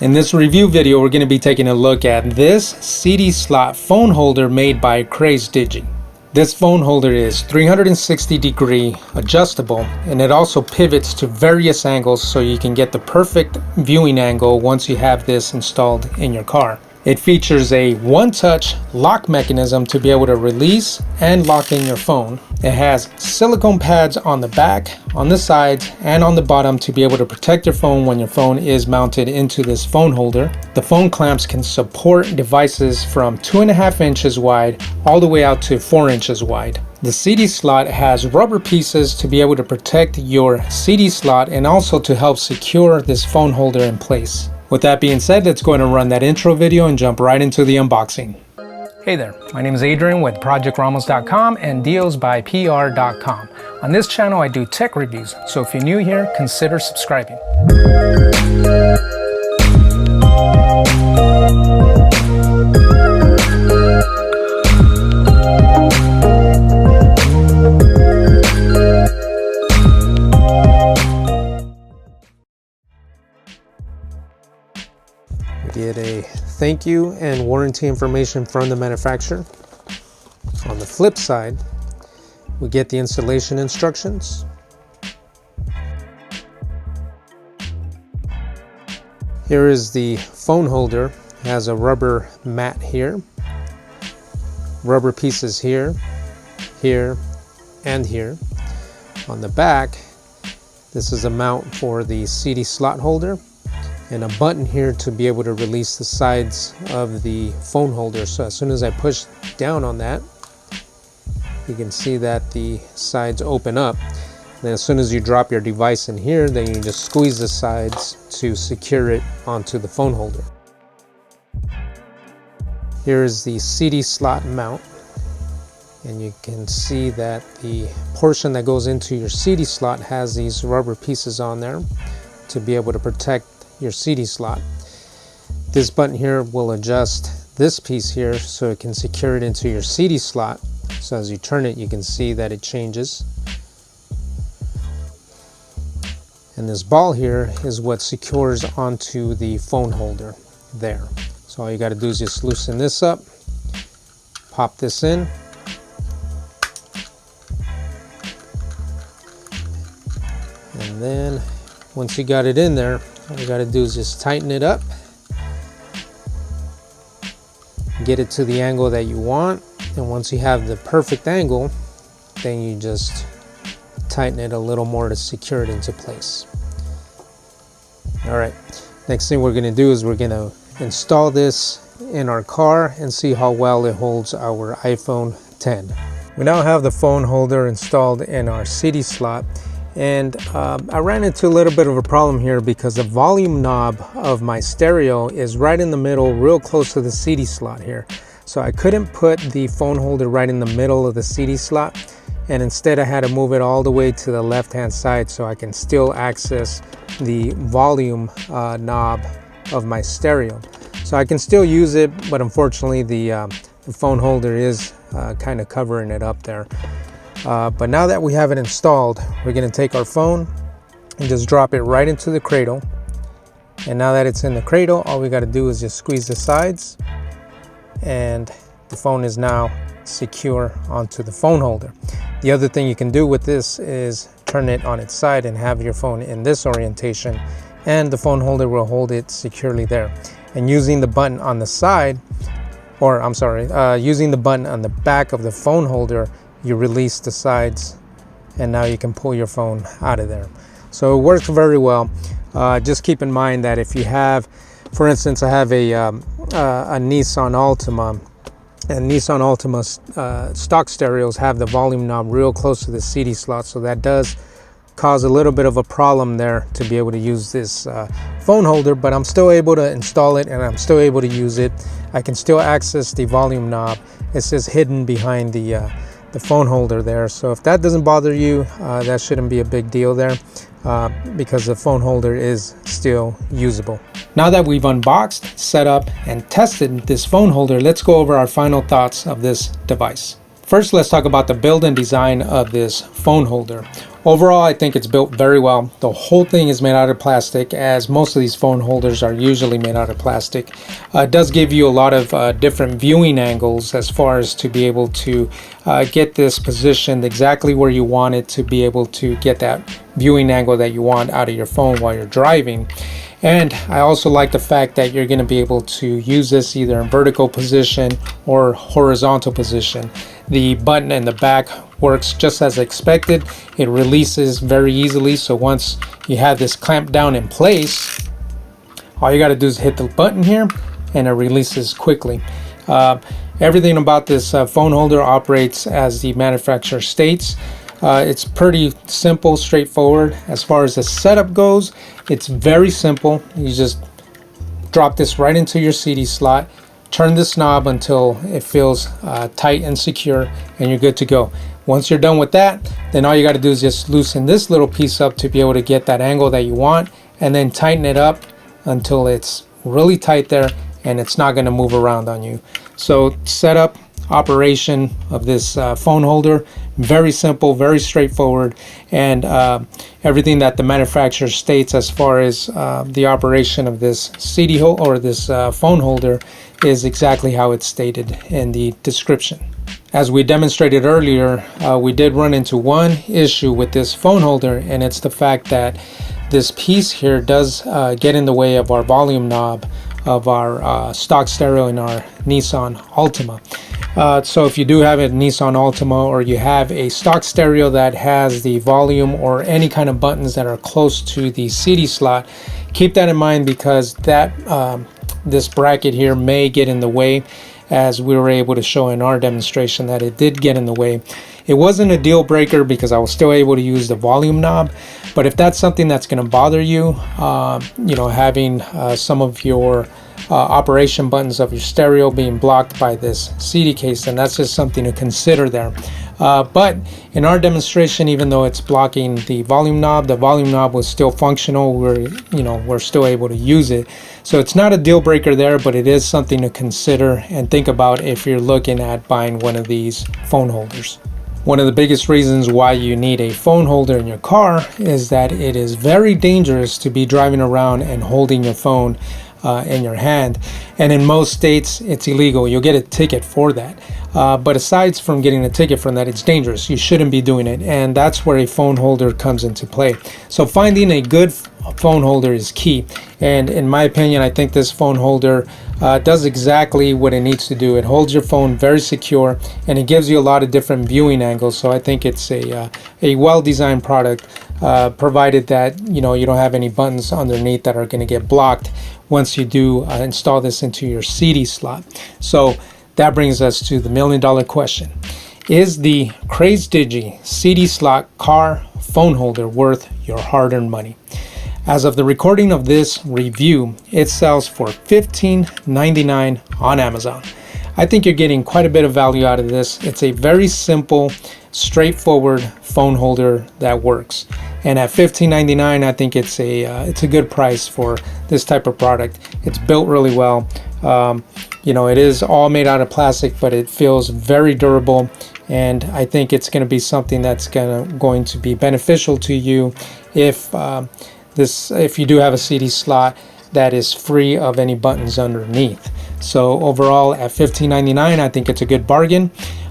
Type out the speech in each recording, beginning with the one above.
In this review video, we're going to be taking a look at this CD slot phone holder made by Crazedigi. This phone holder is 360-degree adjustable, and it also pivots to various angles so you can get the perfect viewing angle once you have this installed in your car. It features a one-touch lock mechanism to be able to release and lock in your phone. It has silicone pads on the back, on the sides, and on the bottom to be able to protect your phone when your phone is mounted into this phone holder. The phone clamps can support devices from 2.5 inches wide all the way out to 4 inches wide. The CD slot has rubber pieces to be able to protect your CD slot and also to help secure this phone holder in place. With that being said, let's go ahead and run that intro video and jump right into the unboxing. Hey there, my name is Adrian with ProjectRamos.com and dealsbypr.com. On this channel I do tech reviews, so if you're new here, consider subscribing. Get a thank you and warranty information from the manufacturer. On the flip side, we get the installation instructions. Here is the phone holder. It has a rubber mat here, rubber pieces here, here, and here. On the back, this is a mount for the CD slot holder, and a button here to be able to release the sides of the phone holder. So as soon as I push down on that, you can see that the sides open up. And then as soon as you drop your device in here, then you just squeeze the sides to secure it onto the phone holder. Here is the CD slot mount, and you can see that the portion that goes into your CD slot has these rubber pieces on there to be able to protect your CD slot. This button here will adjust this piece here so it can secure it into your CD slot. So as you turn it, you can see that it changes. And this ball here is what secures onto the phone holder there. So all you got to do is just loosen this up, pop this in, and then once you got it in there, all you got to do is just tighten it up, get it to the angle that you want, and once you have the perfect angle, then you just tighten it a little more to secure it into place. Alright, next thing we're going to do is we're going to install this in our car and see how well it holds our iPhone 10. We now have the phone holder installed in our CD slot. And I ran into a little bit of a problem here because the volume knob of my stereo is right in the middle, real close to the CD slot here. So I couldn't put the phone holder right in the middle of the CD slot, and instead I had to move it all the way to the left hand side so I can still access the volume knob of my stereo. So I can still use it, but unfortunately the phone holder is kind of covering it up there. But now that we have it installed, we're going to take our phone and just drop it right into the cradle. And now that it's in the cradle, all we got to do is just squeeze the sides, and the phone is now secure onto the phone holder. The other thing you can do with this is turn it on its side and have your phone in this orientation, and the phone holder will hold it securely there. And using the button on the side, or I'm sorry, using the button on the back of the phone holder, you release the sides, and now you can pull your phone out of there. So it works very well. Just keep in mind that if you have, for instance, I have a Nissan Altima, and Nissan Altima stock stereos have the volume knob real close to the CD slot, so that does cause a little bit of a problem there to be able to use this phone holder, but I'm still able to install it and I'm still able to use it. I can still access the volume knob. It's just hidden behind the phone holder there. So if that doesn't bother you, that shouldn't be a big deal there because the phone holder is still usable. Now that we've unboxed, set up, and tested this phone holder, let's go over our final thoughts of this device. First, let's talk about the build and design of this phone holder. Overall, I think it's built very well. The whole thing is made out of plastic, as most of these phone holders are usually made out of plastic. It does give you a lot of different viewing angles as far as to be able to get this positioned exactly where you want it, to be able to get that viewing angle that you want out of your phone while you're driving. And I also like the fact that you're going to be able to use this either in vertical position or horizontal position. The button in the back works just as expected. It releases very easily, so once you have this clamped down in place, all you got to do is hit the button here and it releases quickly. Everything about this phone holder operates as the manufacturer states. It's pretty simple, straightforward. As far as the setup goes, it's very simple. You just drop this right into your CD slot, turn this knob until it feels tight and secure, and you're good to go. Once you're done with that, then all you got to do is just loosen this little piece up to be able to get that angle that you want, and then tighten it up until it's really tight there and it's not going to move around on you. So setup, operation of this phone holder, very simple, very straightforward, and everything that the manufacturer states as far as the operation of this CD or this phone holder is exactly how it's stated in the description. As we demonstrated earlier, we did run into one issue with this phone holder, and it's the fact that this piece here does get in the way of our volume knob of our stock stereo in our Nissan Altima. So if you do have a Nissan Altima, or you have a stock stereo that has the volume or any kind of buttons that are close to the CD slot, keep that in mind, because that this bracket here may get in the way, as we were able to show in our demonstration that it did get in the way. It wasn't a deal breaker because I was still able to use the volume knob, but if that's something that's going to bother you, you know, having some of your operation buttons of your stereo being blocked by this CD case, then that's just something to consider there. But in our demonstration, even though it's blocking the volume knob was still functional. We're still able to use it. So it's not a deal breaker there, but it is something to consider and think about if you're looking at buying one of these phone holders. One of the biggest reasons why you need a phone holder in your car is that it is very dangerous to be driving around and holding your phone in your hand, and in most states it's illegal. You'll get a ticket for that, but aside from getting a ticket from that, it's dangerous. You shouldn't be doing it, and that's where a phone holder comes into play. So finding a good phone holder is key, and in my opinion, I think this phone holder does exactly what it needs to do. It holds your phone very secure, and it gives you a lot of different viewing angles. So I think it's a well-designed product, provided that you don't have any buttons underneath that are going to get blocked once you do install this into your CD slot. So that brings us to the million-dollar question: is the Crazedigi CD slot car phone holder worth your hard-earned money? As of the recording of this review, it sells for $15.99 on Amazon. I think you're getting quite a bit of value out of this. It's a very simple, straightforward phone holder that works. And at $15.99, I think it's a good price for this type of product. It's built really well. It is all made out of plastic, but it feels very durable. And I think it's going to be something that's going to be beneficial to you if you do have a CD slot that is free of any buttons underneath. So overall, at $15.99, I think it's a good bargain.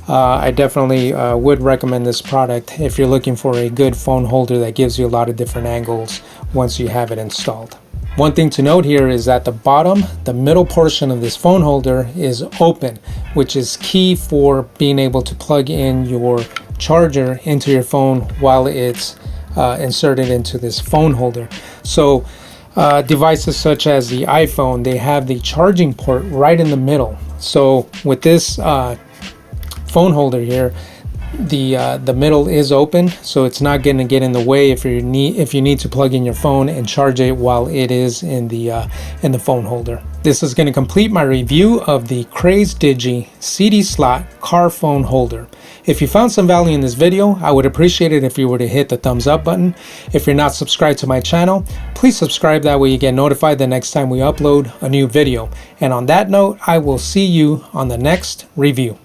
I definitely would recommend this product if you're looking for a good phone holder that gives you a lot of different angles once you have it installed. One thing to note here is that the middle portion of this phone holder is open, which is key for being able to plug in your charger into your phone while it's inserted into this phone holder. So devices such as the iPhone, they have the charging port right in the middle. So with this phone holder here, the middle is open, so it's not going to get in the way if you need to plug in your phone and charge it while it is in the phone holder. This is going to complete my review of the Crazedigi CD slot car phone holder. If you found some value in this video, I would appreciate it if you were to hit the thumbs up button. If you're not subscribed to my channel, please subscribe. That way you get notified the next time we upload a new video. And on that note, I will see you on the next review.